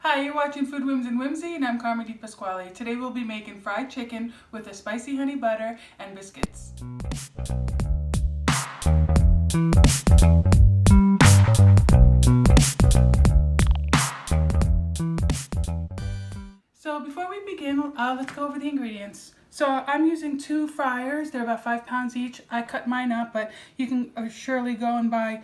Hi, you're watching Food Whims and Whimsy, and I'm Carmen DiPasquale. Today we'll be making fried chicken with a spicy honey butter and biscuits. So before we begin, let's go over the ingredients. So I'm using 2 fryers. They're about 5 pounds each. I cut mine up, but you can surely go and buy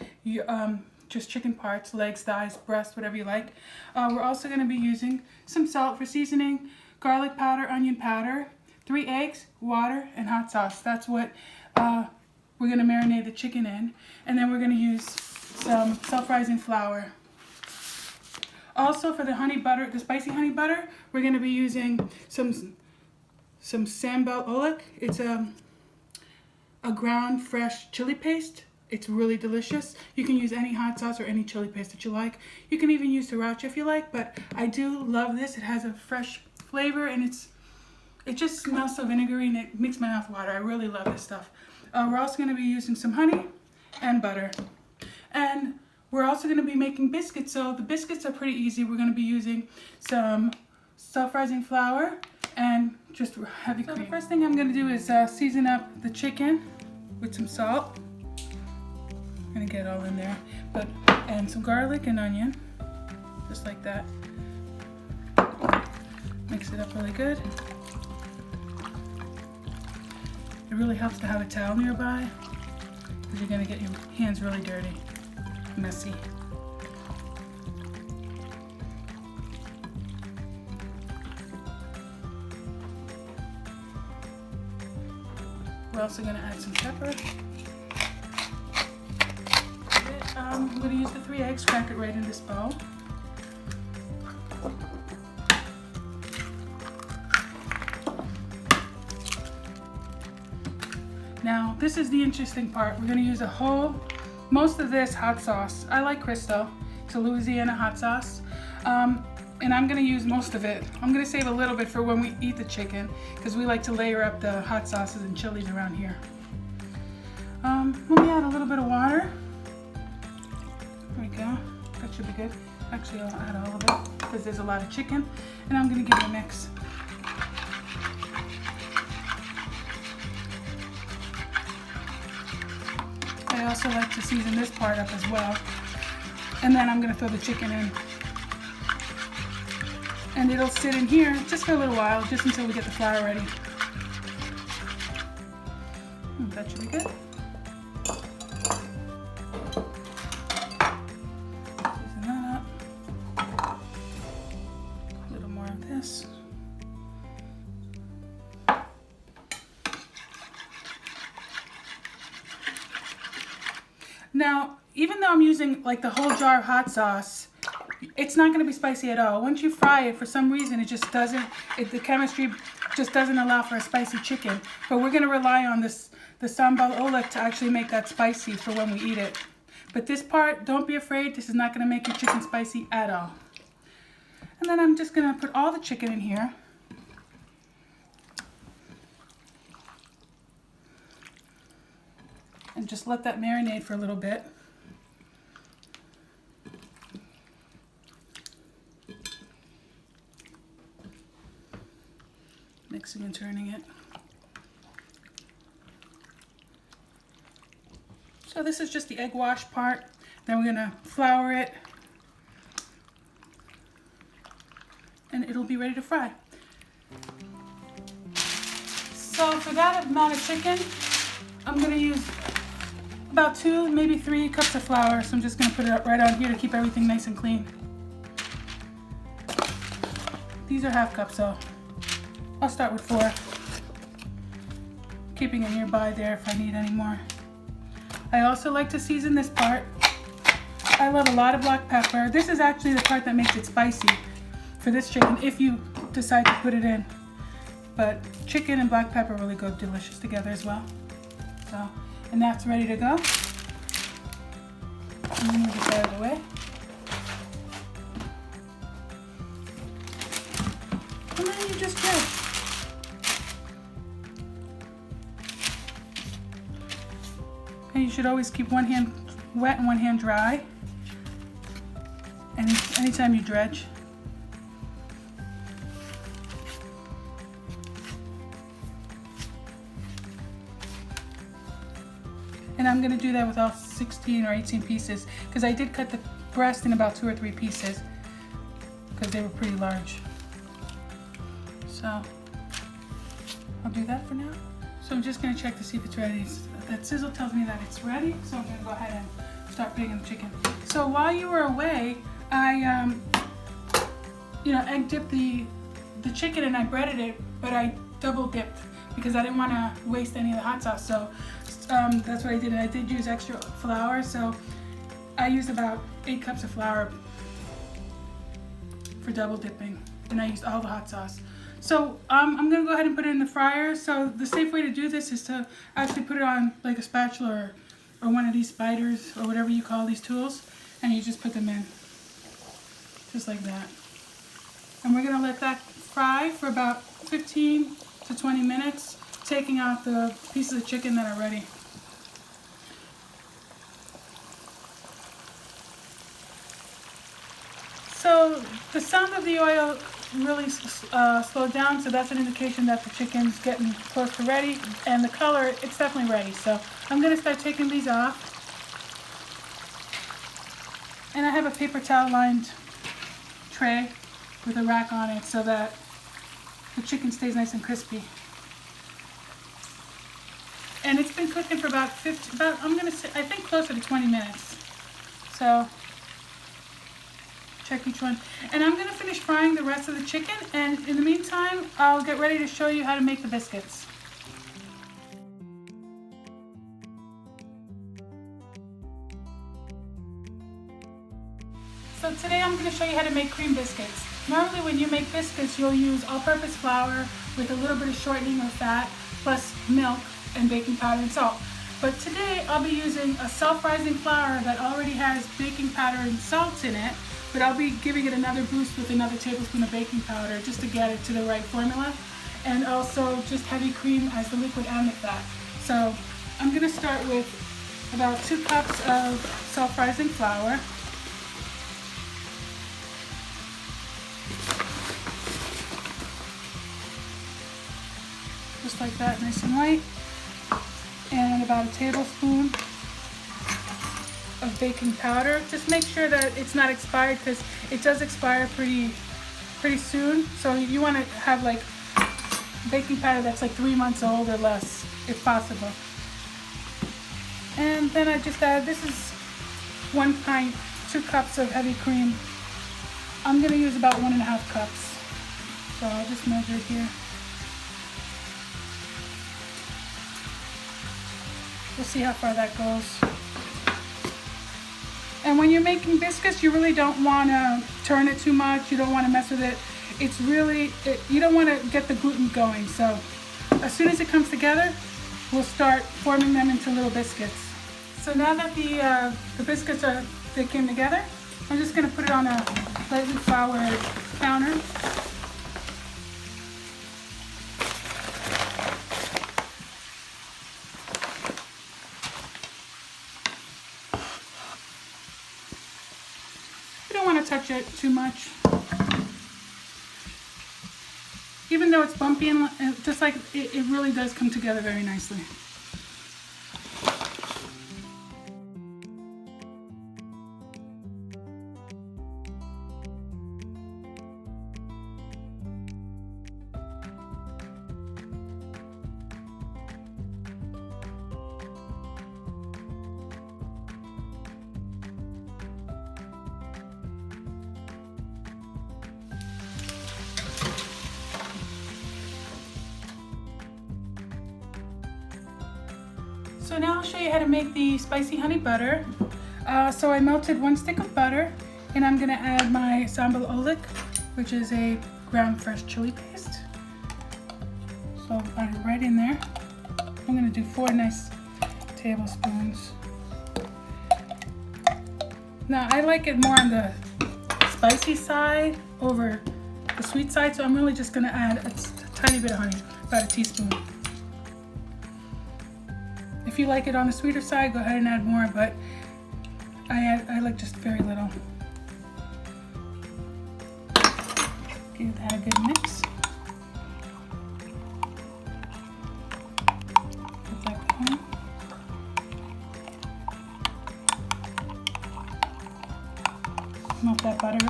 just chicken parts, legs, thighs, breast, whatever you like. We're also going to be using some salt for seasoning, garlic powder, onion powder, 3 eggs, water, and hot sauce. That's what we're going to marinate the chicken in. And then we're going to use some self-rising flour. Also for the honey butter, the spicy honey butter, we're going to be using some Sambal Oleck. It's a ground fresh chili paste. It's really delicious. You can use any hot sauce or any chili paste that you like. You can even use sriracha if you like, but I do love this. It has a fresh flavor and it just smells so vinegary and it makes my mouth water. I really love this stuff. We're also going to be using some honey and butter. And we're also going to be making biscuits. So the biscuits are pretty easy. We're going to be using some self-rising flour and just heavy cream. So the first thing I'm going to do is season up the chicken with some salt. I'm going to get it all in there, and some garlic and onion, just like that. Mix it up really good. It really helps to have a towel nearby because you're going to get your hands really dirty, messy. We're also going to add some pepper. I'm going to use the 3 eggs, crack it right in this bowl. Now, this is the interesting part. We're going to use most of this hot sauce. I like Crystal. It's a Louisiana hot sauce. And I'm going to use most of it. I'm going to save a little bit for when we eat the chicken because we like to layer up the hot sauces and chilies around here. Let me add a little bit of water. There we go. That should be good. Actually, I'll add all of it because there's a lot of chicken. And I'm going to give it a mix. I also like to season this part up as well. And then I'm going to throw the chicken in. And it'll sit in here just for a little while, just until we get the flour ready. That should be good. Now, even though I'm using like the whole jar of hot sauce, it's not going to be spicy at all. Once you fry it, for some reason, it just doesn't, the chemistry just doesn't allow for a spicy chicken. But we're going to rely on the Sambal Oleck to actually make that spicy for when we eat it. But this part, don't be afraid. This is not going to make your chicken spicy at all. And then I'm just going to put all the chicken in here. And just let that marinate for a little bit. Mixing and turning it. So this is just the egg wash part. Then we're going to flour it. And it'll be ready to fry. So for that amount of chicken, I'm going to use about 2, maybe 3 cups of flour. So I'm just going to put it right on here to keep everything nice and clean. These are half cups, so I'll start with 4. Keeping it nearby there if I need any more. I also like to season this part. I love a lot of black pepper. This is actually the part that makes it spicy for this chicken if you decide to put it in. But chicken and black pepper really go delicious together as well. So, and that's ready to go. And move this out of the way. And then you just dredge. And you should always keep one hand wet and one hand dry. Anytime you dredge. And I'm gonna do that with all 16 or 18 pieces because I did cut the breast in about 2 or 3 pieces because they were pretty large. So I'll do that for now. So I'm just gonna check to see if it's ready. That sizzle tells me that it's ready, so I'm gonna go ahead and start baking the chicken. So while you were away, I egg dipped the chicken and I breaded it, but I double dipped because I didn't want to waste any of the hot sauce. So that's what I did, and I did use extra flour. So I used about 8 cups of flour for double dipping, and I used all the hot sauce. So I'm gonna go ahead and put it in the fryer. So the safe way to do this is to actually put it on like a spatula or one of these spiders or whatever you call these tools, and you just put them in, just like that. And we're gonna let that fry for about 15 to 20 minutes, taking out the pieces of chicken that are ready. So the sound of the oil really slowed down, so that's an indication that the chicken's getting close to ready, and the color, it's definitely ready. So I'm gonna start taking these off. And I have a paper towel lined tray with a rack on it so that the chicken stays nice and crispy. And it's been cooking for about I'm gonna say, I think closer to 20 minutes. So check each one. And I'm gonna finish frying the rest of the chicken, and in the meantime, I'll get ready to show you how to make the biscuits. So today I'm going to show you how to make cream biscuits. Normally when you make biscuits, you'll use all-purpose flour with a little bit of shortening or fat, plus milk and baking powder and salt. But today I'll be using a self-rising flour that already has baking powder and salt in it, but I'll be giving it another boost with another tablespoon of baking powder just to get it to the right formula, and also just heavy cream as the liquid and the fat. So I'm going to start with about 2 cups of self-rising flour. Just like that, nice and light. And about a tablespoon of baking powder. Just make sure that it's not expired because it does expire pretty soon. So you want to have like baking powder that's like 3 months old or less, if possible. And then I just add, this is 1 pint, 2 cups of heavy cream. I'm going to use about 1.5 cups. So I'll just measure here. We'll see how far that goes. And when you're making biscuits, you really don't want to turn it too much. You don't want to mess with it. It's really, you don't want to get the gluten going. So as soon as it comes together, we'll start forming them into little biscuits. So now that the biscuits they came together, I'm just going to put it on a lightly floured counter. Touch it too much. Even though it's bumpy and just like it really does come together very nicely. So now I'll show you how to make the spicy honey butter. So I melted 1 stick of butter, and I'm gonna add my Sambal Oleck, which is a ground fresh chili paste. So I'll add it right in there. I'm gonna do 4 nice tablespoons. Now I like it more on the spicy side over the sweet side, so I'm really just gonna add a tiny bit of honey, about a teaspoon. If you like it on the sweeter side, go ahead and add more, but I like just very little. Give that a good mix. Get that going. butter.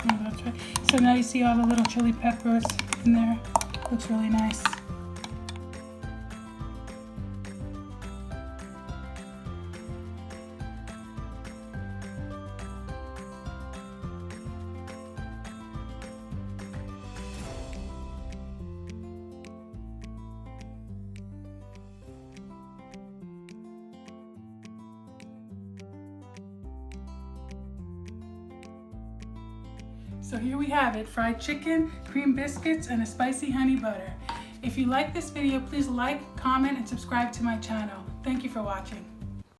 Oh, that's right. So now you see all the little chili peppers in there. Looks really nice. So here we have it, fried chicken, cream biscuits, and a spicy honey butter. If you like this video, please like, comment, and subscribe to my channel. Thank you for watching.